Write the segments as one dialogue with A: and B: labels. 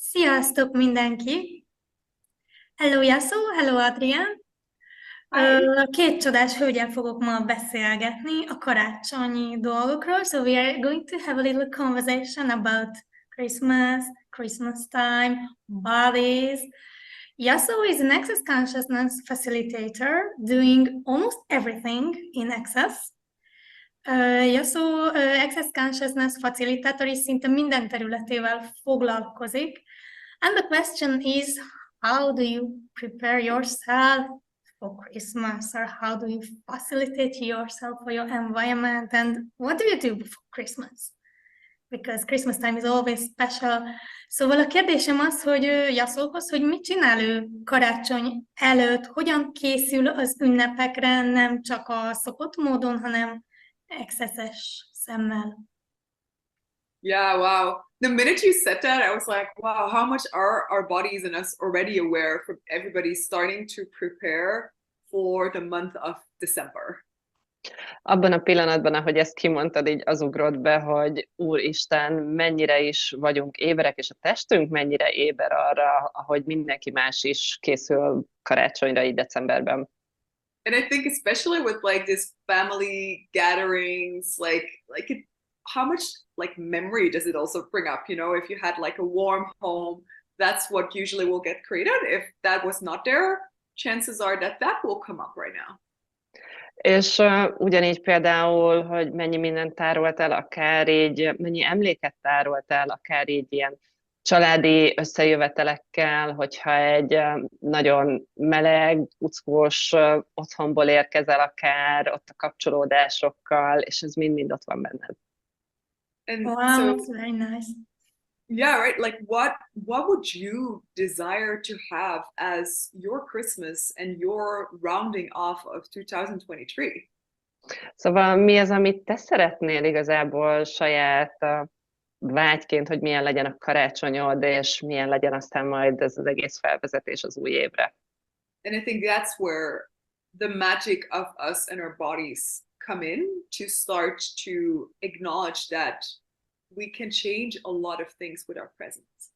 A: Sziasztok mindenki! Hello Yasu, hello Adrian!
B: Hi.
A: Két csodás hölgyel fogok ma beszélgetni a karácsonyi dolgokról. So we are going to have a little conversation about Christmas, Christmas time, bodies. Yasu is an access consciousness facilitator doing almost everything in access. Yasu access consciousness facilitator is szinte minden területével foglalkozik. And the question is, how do you prepare yourself for Christmas, or how do you facilitate yourself for your environment, and what do you do before Christmas? Because Christmas time is always special. Szóval a kérdésem az, hogy Yasuhoz, hogy mit csinál ő karácsony előtt, hogyan készül az ünnepekre, nem csak a szokott módon, hanem excesses szemmel.
B: Yeah, wow. The minute you said that, I was like, wow, how much are our bodies and us already aware from everybody starting to prepare for the month of December?
C: Abban a pillanatban, ahogy ezt kimondtad, így az ugrott be, hogy Úristen, mennyire is vagyunk éberek, és a testünk mennyire éber arra, ahogy mindenki más is készül karácsonyra így decemberben.
B: And I think especially with like this family gatherings, how much like memory does it also bring up? You know, if you had like a warm home, that's what usually will get created. If that was not there, chances are that that will come up right now.
C: És ugyanígy például, hogy mennyi mindent tárolt el, akár így, mennyi emléket tárolt el, akár így ilyen családi összejövetelekkel, hogyha egy nagyon meleg, kuckós otthonból érkezel akár, ott a kapcsolódásokkal, és ez mind-mind ott van benned.
B: And
A: Wow,
B: so,
A: that's very nice.
B: yeah, right. Like what would you desire to have as your Christmas and your rounding off of 2023?
C: Szóval mi az, amit te szeretnél igazából saját vágyként, hogy milyen legyen a karácsonyod, és milyen legyen aztán majd ez az egész felvezetés az új évre?
B: And I think that's where the magic of us and our bodies come in, to start to acknowledge that we can change a lot of things with our presence.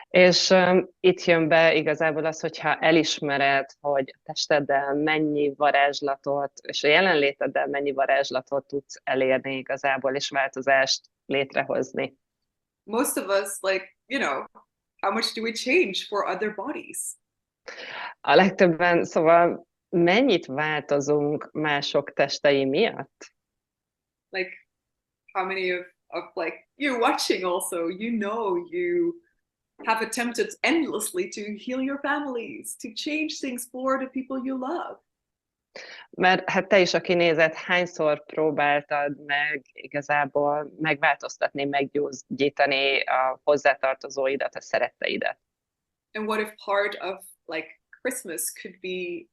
C: És itt jön be igazából az, hogyha elismered, hogy a testeddel mennyi varázslatot, és a jelenléteddel mennyi varázslatot tudsz elérni igazából, és változást létrehozni.
B: Most of us, like, you know, how much do we change for other bodies?
C: A legtöbben, szóval mennyit változunk mások testei miatt?
B: Like, how many of like, you watching also, you have attempted endlessly to heal your families, to change things for the people you love.
C: Mert hát te is, aki nézed, hányszor próbáltad meg igazából megváltoztatni, meggyógyítani a hozzátartozóidat, a szeretteidet?
B: And what if part of like Christmas could be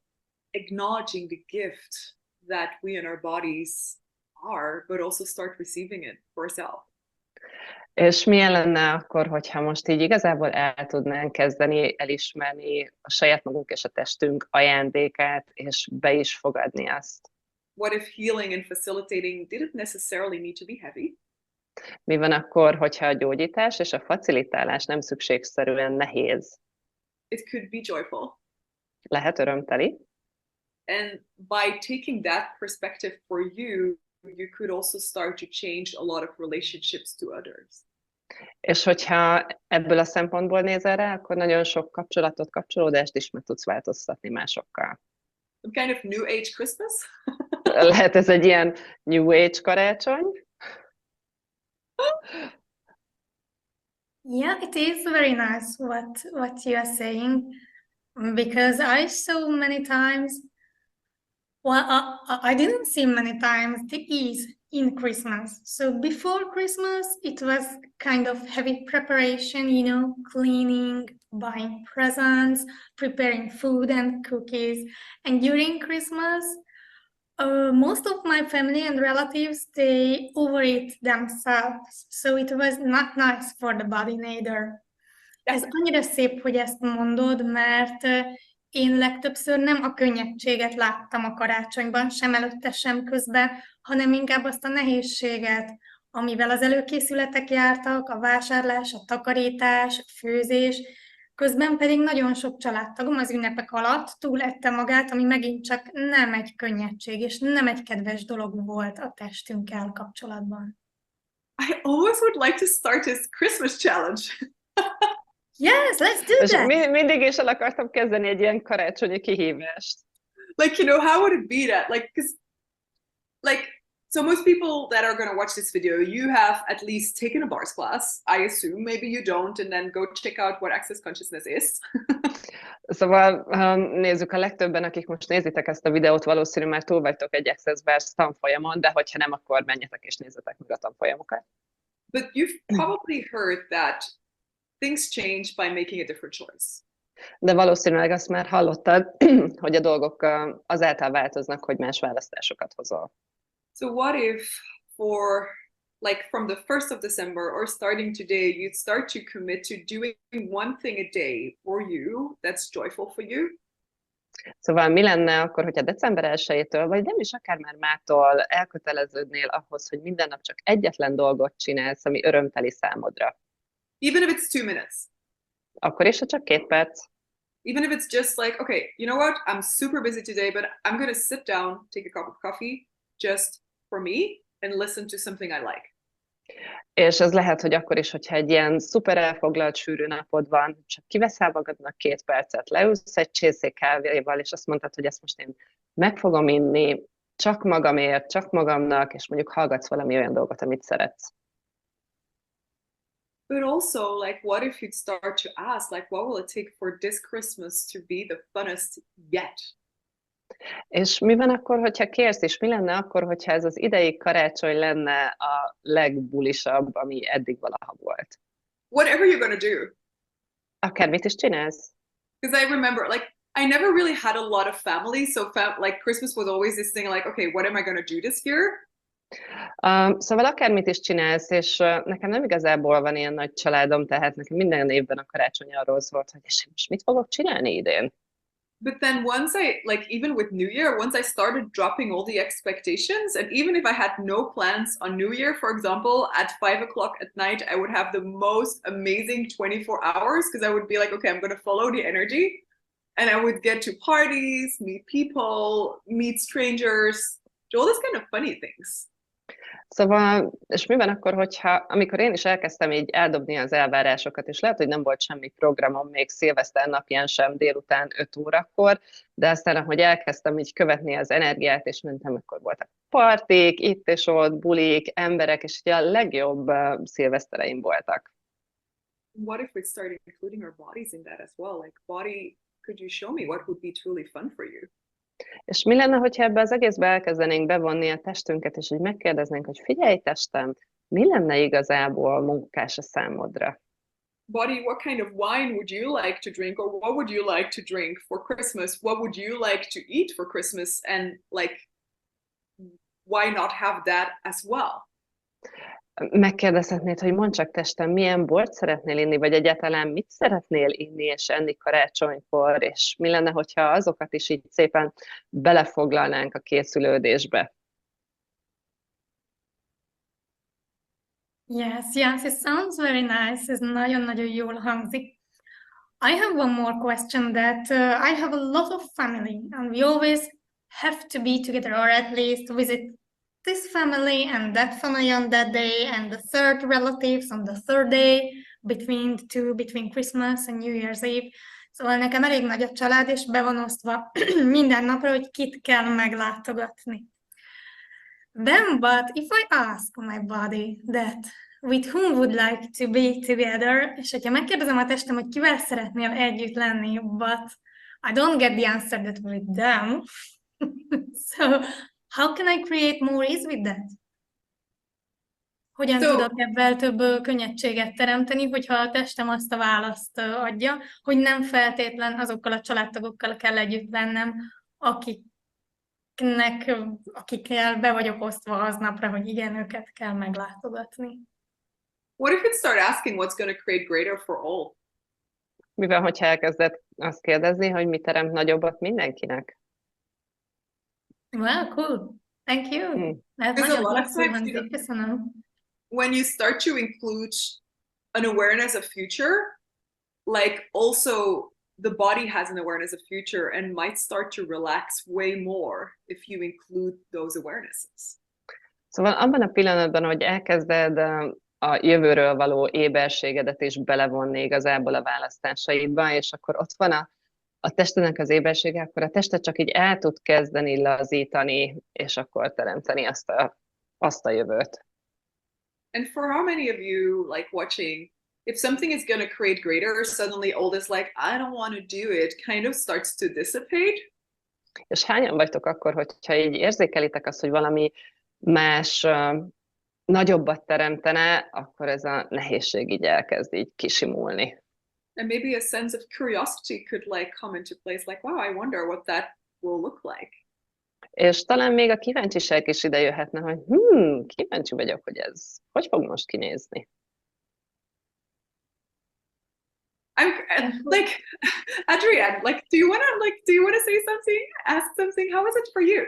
B: acknowledging the gift that we and our bodies are, but also start receiving it for ourselves?
C: És milyen lenne akkor, hogyha most így igazából el tudnánk kezdeni elismerni a saját magunk és a testünk ajándékát, és be is fogadni azt?
B: What if healing and facilitating didn't necessarily need to be heavy?
C: Mi van akkor, hogyha a gyógyítás és a facilitálás nem szükségszerűen nehéz?
B: It could be joyful.
C: Lehet örömteli.
B: And by taking that perspective for you, you could also start to change a lot of relationships to others.
C: És hogyha ebből a szempontból nézel rá, akkor nagyon sok kapcsolatot, kapcsolódást is meg tudsz változtatni másokkal.
B: Some kind of New Age Christmas?
C: Lehet ez egy ilyen New Age karácsony?
A: Yeah, it is very nice what you are saying, because I saw many times, well, I didn't see many times the ease in Christmas. So before Christmas, it was kind of heavy preparation, you know, cleaning, buying presents, preparing food and cookies. And during Christmas, most of my family and relatives, they overeat themselves, so it was not nice for the body neither. Ez annyira szép, hogy ezt mondod, mert én legtöbbször nem a könnyedséget láttam a karácsonyban, sem előtte, sem közben, hanem inkább azt a nehézséget, amivel az előkészületek jártak, a vásárlás, a takarítás, a főzés, közben pedig nagyon sok családtagom az ünnepek alatt túlette magát, ami megint csak nem egy könnyedség, és nem egy kedves dolog volt a testünkkel kapcsolatban.
B: I always would like to start this Christmas challenge.
A: Yes, let's do
C: És
A: that!
C: mindig is el akartam kezdeni egy ilyen karácsonyi kihívást.
B: Like, how would it be that? Like, because, so most people that are going to watch this video, you have at least taken a bars class, I assume. Maybe you don't, and then go check out what access consciousness is.
C: Szóval nézzük, a legtöbben, akik most nézitek ezt a videót, valószínűleg már túl vagytok egy Access Bars tanfolyamon, de hogyha nem, akkor menjetek és nézzetek meg a tanfolyamokat.
B: But you've probably heard that things change by making a different choice.
C: De valószínűleg azt már hallottad, hogy a dolgok azáltal változnak, hogy más választásokat hozol.
B: So what if from the 1st of December or starting today, you'd start to commit to doing one thing a day for you that's joyful for you?
C: Szóval mi lenne akkor, hogyha december 1-től, vagy nem is akár már mától elköteleződnél ahhoz, hogy minden nap csak egyetlen dolgot csinálsz, ami örömteli számodra?
B: Even if it's 2 minutes.
C: Akkor is, ha csak 2 perc.
B: Even if it's just like, okay, you know what? I'm super busy today, but I'm going to sit down, take a cup of coffee, just for me, and listen to something I like.
C: És ez lehet, hogy akkor is, hogyha egy ilyen szuper elfoglalt, sűrű napod van, csak kiveszel magadnak 2 percet, leülsz egy csészék kávéval, és azt mondtad, hogy ezt most én meg fogom inni, csak magamért, csak magamnak, és mondjuk hallgatsz valami olyan dolgot, amit szeretsz.
B: But also, like, what if you'd start to ask, like, what will it take for this Christmas to be the funnest yet?
C: És mi van akkor, hogyha kérsz, és mi lenne akkor, hogyha ez az idei karácsony lenne a legbulisabb, ami eddig valaha volt?
B: Whatever you're gonna do.
C: Akármit is csinálsz.
B: Because I remember, like, I never really had a lot of family, so like Christmas was always this thing, like, okay, what am I gonna do this year?
C: Szóval akármit is csinálsz, és nekem nem igazából van ilyen nagy családom, tehát nekem minden évben a karácsony arról szólt, hogy és most mit fogok csinálni idén?
B: But then once even with New Year, once I started dropping all the expectations, and even if I had no plans on New Year, for example, at 5 o'clock at night, I would have the most amazing 24 hours because I would be like, okay, I'm going to follow the energy. And I would get to parties, meet people, meet strangers, do all this kind of funny things.
C: Szóval, és mi van akkor, amikor én is elkezdtem így eldobni az elvárásokat, és lehet, hogy nem volt semmi programom még szilveszter napján sem délután 5 órakor, de aztán, ahogy elkezdtem így követni az energiát, és mentem, akkor voltak partik, itt és ott, bulik, emberek, és ugye a legjobb szilvesztereim voltak.
B: What if we started including our bodies in that as well? Like, body, could you show me what would be truly fun for you?
C: És mi lenne, hogyha ebbe az egészbe elkezdenénk bevonni a testünket, és így megkérdeznénk, hogy figyelj testem, mi lenne igazából munkás a számodra?
B: Body, what kind of wine would you like to drink, or what would you like to drink for Christmas? What would you like to eat for Christmas? And like, why not have that as well?
C: Megkérdezhetnéd, hogy mondd csak testem, milyen bort szeretnél inni, vagy egyáltalán mit szeretnél inni és enni karácsonykor, és mi lenne, hogyha azokat is így szépen belefoglalnánk a készülődésbe?
A: Yes, it sounds very nice. Ez nagyon-nagyon jól hangzik. I have one more question that I have a lot of family and we always have to be together or at least visit this family and that family on that day and the third relatives on the third day between Christmas and New Year's Eve. Szóval nekem elég nagy a család, és be van osztva minden napra, hogy kit kell meglátogatni. Then, but if I ask my body that with whom would like to be together, és hogyha megkérdezem a testem, hogy kivel szeretnél együtt lenni, but I don't get the answer that with them, so how can I create more ease with that? Hogyan tudok ebből több könnyedséget teremteni, hogyha a testem azt a választ adja, hogy nem feltétlen azokkal a családtagokkal kell együtt lennem, akikkel be vagyok osztva aznapra, hogy igen, őket kell meglátogatni.
B: What if you start asking what's going to create greater for all?
C: Mi van, hogyha elkezded azt kérdezni, hogy mi teremt nagyobbat mindenkinek?
A: Well, cool. Thank you.
B: There's a lot of times,
A: Köszönöm.
B: when you start to include an awareness of future, like also the body has an awareness of future and might start to relax way more if you include those awarenesses.
C: Szóval abban a pillanatban, hogy elkezded a jövőről való éberségedet is belevonni igazából a választásaidba, és akkor ott van a testednek az ébersége, akkor a tested csak így el tud kezdeni lazítani, és akkor teremteni azt a jövőt.
B: And for how many of you like watching, if something is going to create greater, suddenly all this like, I don't want to do it, kind of starts to dissipate.
C: És hányan vagytok akkor, hogyha így érzékelitek azt, hogy valami más nagyobbat teremtene, akkor ez a nehézség így elkezd így kisimulni.
B: And maybe a sense of curiosity could like come into place, like, wow, I wonder what that will look like.
C: És talán még a kíváncsiság is ide jöhetne, hogy kíváncsi vagyok, hogy ez hogy fog most kinézni.
B: I'm like, Adrienne, like, do you wanna say something? Ask something. How is it for you?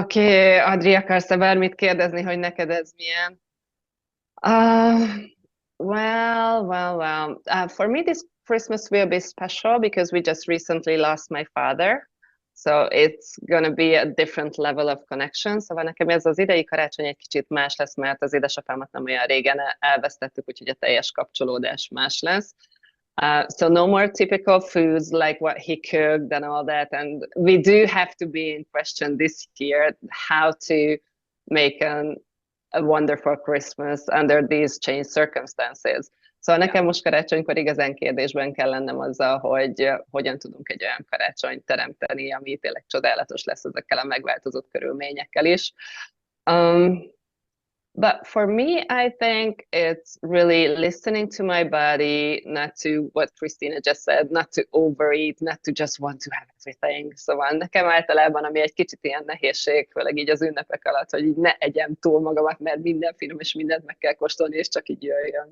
C: Oké, Adri, akarsz-e bármit kérdezni, hogy neked ez milyen? Well. For me, this Christmas will be special because we just recently lost my father. So it's gonna be a different level of connection. Szóval nekem ez az idei karácsony egy kicsit más lesz, mert az édesapámat nem olyan régen elvesztettük, úgyhogy a teljes kapcsolódás más lesz. So no more typical foods like what he cooked and all that. And we do have to be in question this year how to make a wonderful Christmas under these changed circumstances. Szóval nekem most karácsonykor igazán kérdésben kell lennem azzal, hogy hogyan tudunk egy olyan karácsonyt teremteni, ami tényleg csodálatos lesz ezekkel a megváltozott körülményekkel is. But for me, I think it's really listening to my body, not to what Christina just said, not to overeat, not to just want to have everything. Szóval nekem általában, ami egy kicsit ilyen nehézség, főleg így az ünnepek alatt, hogy így ne egyem túl magamat, mert minden finom és mindent meg kell kóstolni, és csak így jöjjön.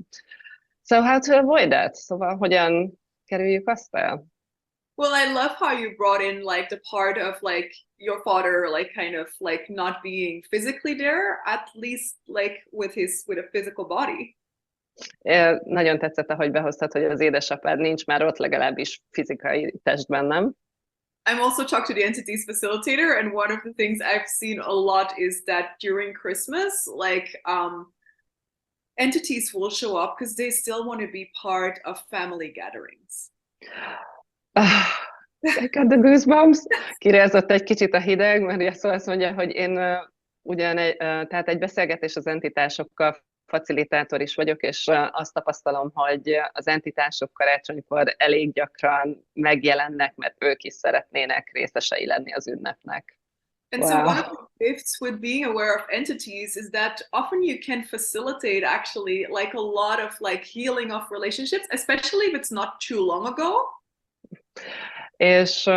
C: So how to avoid that? Szóval hogyan kerüljük azt el?
B: Well, I love how you brought in like the part of like your father, like kind of like not being physically there, at least like with a physical body.
C: Nagyon tetszett, ahogy behoztad, hogy az édesapád nincs már ott, legalábbis fizikai testben, nem?
B: I'm also talked to the entities facilitator, and one of the things I've seen a lot is that during Christmas, like entities will show up because they still want to be part of family gatherings.
C: I got the goosebumps. Kirezott egy kicsit a hideg, mert Yasodhara azt mondja, hogy én tehát egy beszélgetés az entitásokkal facilitátor is vagyok, és azt tapasztalom, hogy az entitások karácsonykor elég gyakran megjelennek, mert ők is szeretnének részesei lenni az ünnepnek.
B: And so one of the gifts with being aware of entities is that often you can facilitate actually like a lot of like healing of relationships, especially if it's not too long ago.
C: És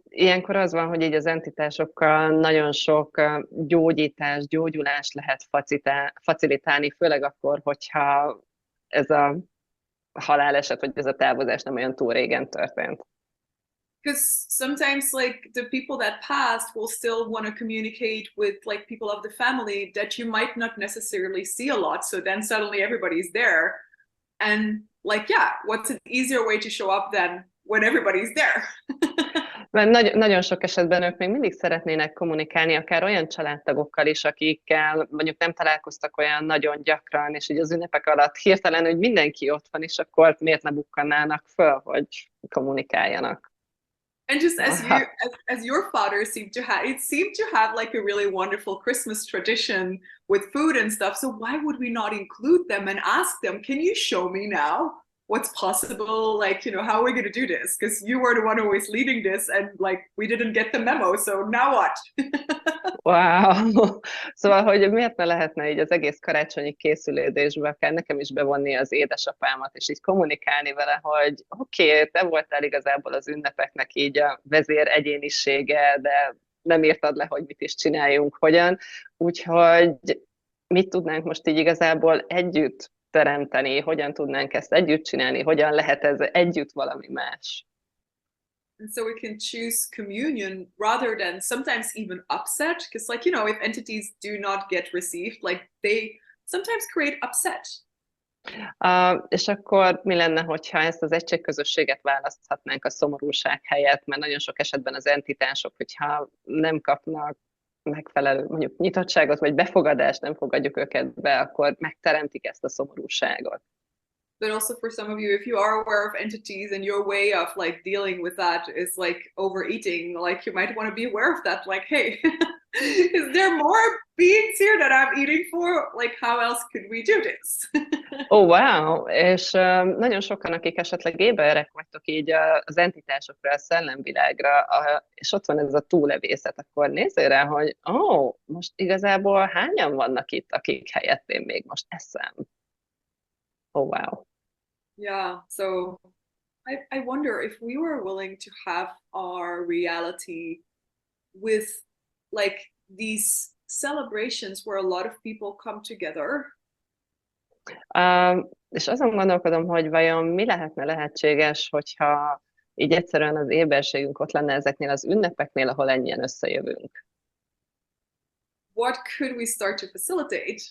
C: ilyenkor az van, hogy így az entitásokkal nagyon sok gyógyítás, gyógyulást lehet facilitálni, főleg akkor, hogyha ez a haláleset, vagy ez a távozás nem olyan túl régen történt.
B: Because sometimes like the people that passed will still want to communicate with like people of the family that you might not necessarily see a lot, so then suddenly everybody's there, and like yeah, what's an easier way to show up than when everybody's there?
C: Mert nagyon sok esetben ők még mindig szeretnének kommunikálni, akár olyan családtagokkal is, akikkel mondjuk nem találkoztak olyan nagyon gyakran, és így az ünnepek alatt hirtelen, hogy mindenki ott van, és akkor miért ne bukkannának föl, hogy kommunikáljanak.
B: And just as your father seemed to have like a really wonderful Christmas tradition with food and stuff. So why would we not include them and ask them, can you show me now what's possible? Like, you know, how are we going to do this? Because you were the one who was leading this and like we didn't get the memo. So now what?
C: Wow! Szóval, hogy miért ne lehetne így az egész karácsonyi készülődésbe, akár nekem is bevonni az édesapámat, és így kommunikálni vele, hogy oké, te voltál igazából az ünnepeknek így a vezér egyénisége, de nem írtad le, hogy mit is csináljunk, hogyan. Úgyhogy mit tudnánk most így igazából együtt teremteni, hogyan tudnánk ezt együtt csinálni, hogyan lehet ez együtt valami más.
B: And so we can choose communion rather than sometimes even upset, because like, you know, if entities do not get received, like sometimes create upset.
C: És akkor mi lenne, hogyha ezt az egységközösséget választhatnánk a szomorúság helyett, mert nagyon sok esetben az entitások, hogyha nem kapnak megfelelő mondjuk nyitottságot, vagy befogadást, nem fogadjuk őket be, akkor megteremtik ezt a szomorúságot.
B: But also for some of you, if you are aware of entities and your way of like dealing with that is like overeating, like you might want to be aware of that, like, hey, is there more beings here that I'm eating for? Like, how else could we do this?
C: Oh, wow! És nagyon sokan, akik esetleg éberek vagytok így az entitásokra, a szellemvilágra, és ott van ez a túlevészet, akkor nézzél rá, hogy most igazából hányan vannak itt, akik helyett én még most eszem? Oh, wow.
B: Yeah, so I wonder if we were willing to have our reality with like these celebrations where a lot of people come together.
C: És azon gondolkodom, hogy vajon mi lehetne lehetséges, hogyha így egyszerűen az éberségünk ott lenne ezeknél az ünnepeknél, ahol ennyien összejövünk.
B: What could we start to facilitate?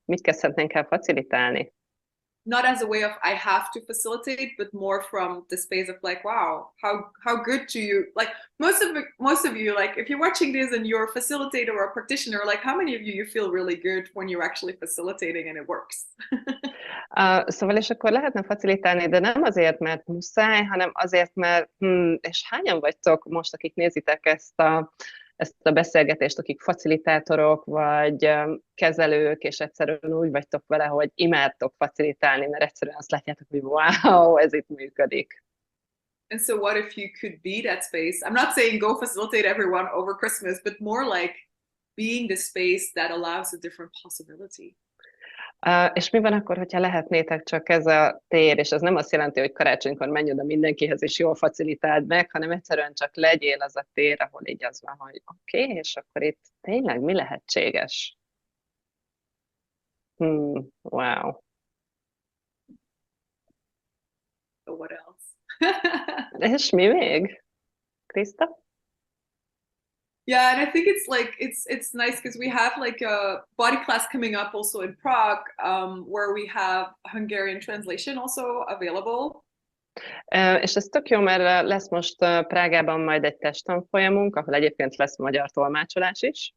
C: Mit kezdhetnénk el facilitálni?
B: Not as a way of I have to facilitate, but more from the space of like, wow, how good do you like most of you, like if you're watching this and you're a facilitator or a practitioner, like how many of you feel really good when you're actually facilitating and it works?
C: Szóval és akkor lehetne facilitálni, de nem azért, mert muszáj, hanem azért, mert és hányan vagytok most, akik nézitek ezt a beszélgetést, akik facilitátorok, vagy kezelők, és egyszerűen úgy vagytok vele, hogy imádtok facilitálni, mert egyszerűen azt látjátok, hogy wow, ez itt működik.
B: And so what if you could be that space? I'm not saying go facilitate everyone over Christmas, but more like being the space that allows a different possibility.
C: És mi van akkor, hogyha lehetnétek csak ez a tér, és ez nem azt jelenti, hogy karácsonykor menj oda mindenkihez, és jól facilitáld meg, hanem egyszerűen csak legyél az a tér, ahol így az van, hogy oké, és akkor itt tényleg mi lehetséges? Wow.
B: So what else?
C: És mi még? Krista?
B: Yeah, and I think it's like it's nice because we have like a body class coming up also in Prague, where we have Hungarian translation also available.
C: És ez tök jó, mert lesz most Prágában majd egy testtanfolyamunk, ahol egyébként lesz magyar tolmácsolás is.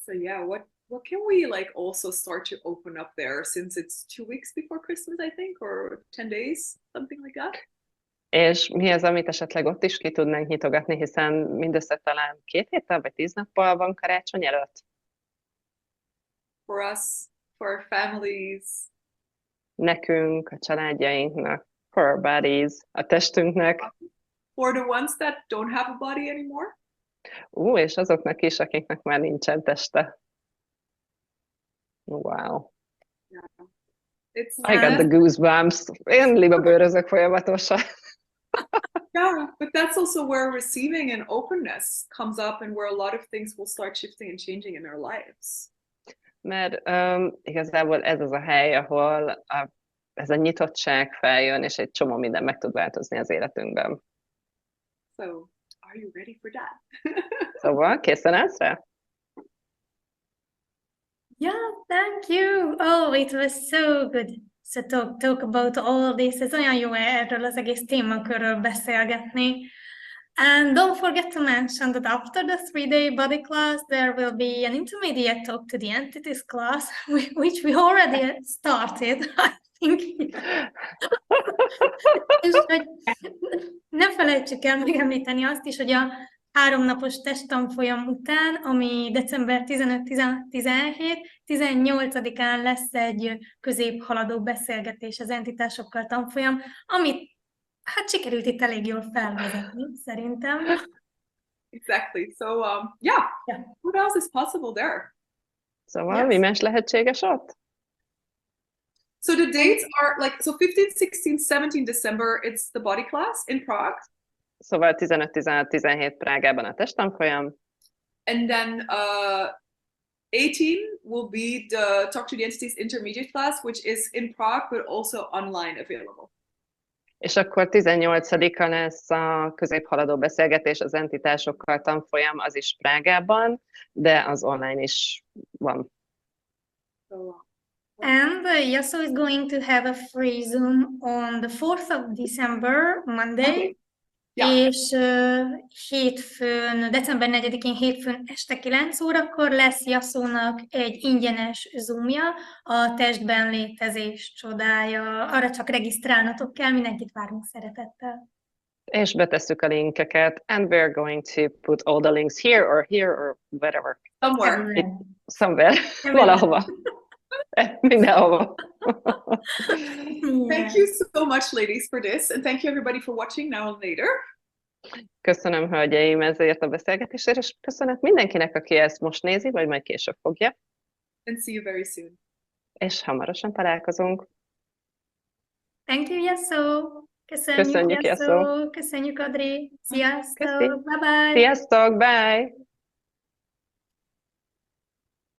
B: So yeah, what can we like also start to open up there, since it's 2 weeks before Christmas, I think, or 10 days, something like that.
C: És mi az, amit esetleg ott is ki tudnánk nyitogatni, hiszen mindössze talán 2 héttel vagy 10 nappal van karácsony előtt?
B: For us, for our families.
C: Nekünk, a családjainknak, for our bodies, a testünknek.
B: For the ones that don't have a body anymore.
C: És azoknak is, akiknek már nincsen teste. Wow.
B: Yeah.
C: I got the goosebumps. Én libabőrözök folyamatosan.
B: Yeah, but that's also where receiving and openness comes up, and where a lot of things will start shifting and changing in our lives.
C: Mert igazából ez az a hely, ahol ez a nyitottság feljön, és egy csomó minden meg tud változni az életünkben.
B: So, are you ready for that?
C: Szóval, készen állsz rá?
A: Yeah, thank you. Oh, it was so good. So talk about all this. Ez olyan jó erről az egész témakörről beszélgetni. And don't forget to mention that after the 3-day body class, there will be an intermediate talk to the entities class, which we already started, I think. És hogy ne felejtsük el megemlíteni azt is, hogy a 3 napos testtanfolyam után, ami december 15-17-18-án lesz egy középhaladó beszélgetés az entitásokkal tanfolyam, amit hát sikerült itt elég jól felvezetni, szerintem.
B: Exactly. So, yeah. What else is possible there?
C: Szóval, mi más lehetséges ott?
B: So the dates are like, so 15, 16, 17 December, it's the body class in Prague.
C: Szóval 15-16-17 Prágában a testtanfolyam.
B: And then 18 will be the Talk to the Entities intermediate class, which is in Prague, but also online available.
C: És akkor 18-a lesz a középhaladó beszélgetés az entitásokkal tanfolyam, az is Prágában, de az online is van.
A: And Yaso is going to have a free Zoom on the 4th of December, Monday.
B: Okay. Yeah.
A: És hétfőn, december 4-én hétfőn este 9 órakor lesz Yasónak egy ingyenes Zoomja, a testben létezés csodája. Arra csak regisztrálnatok kell, mindenkit várunk szeretettel.
C: És betesszük a linkeket, and we're going to put all the links here or wherever.
B: Somewhere.
C: Somewhere. Valahova. Mindenhova.
B: Thank you so much, ladies, for this, and thank you everybody for watching now and later.
C: Köszönöm, hölgyeim, ezért a beszélgetésért, és köszönet mindenkinek, aki ezt most nézi, vagy majd később fogja.
B: And see you very soon.
C: És hamarosan találkozunk.
A: Thank you, Yaso. Köszönjük,
C: Yaso.
A: Köszönjük, Adri. Sziasztok.
C: Köszi.
A: Bye-bye.
C: Sziasztok, bye!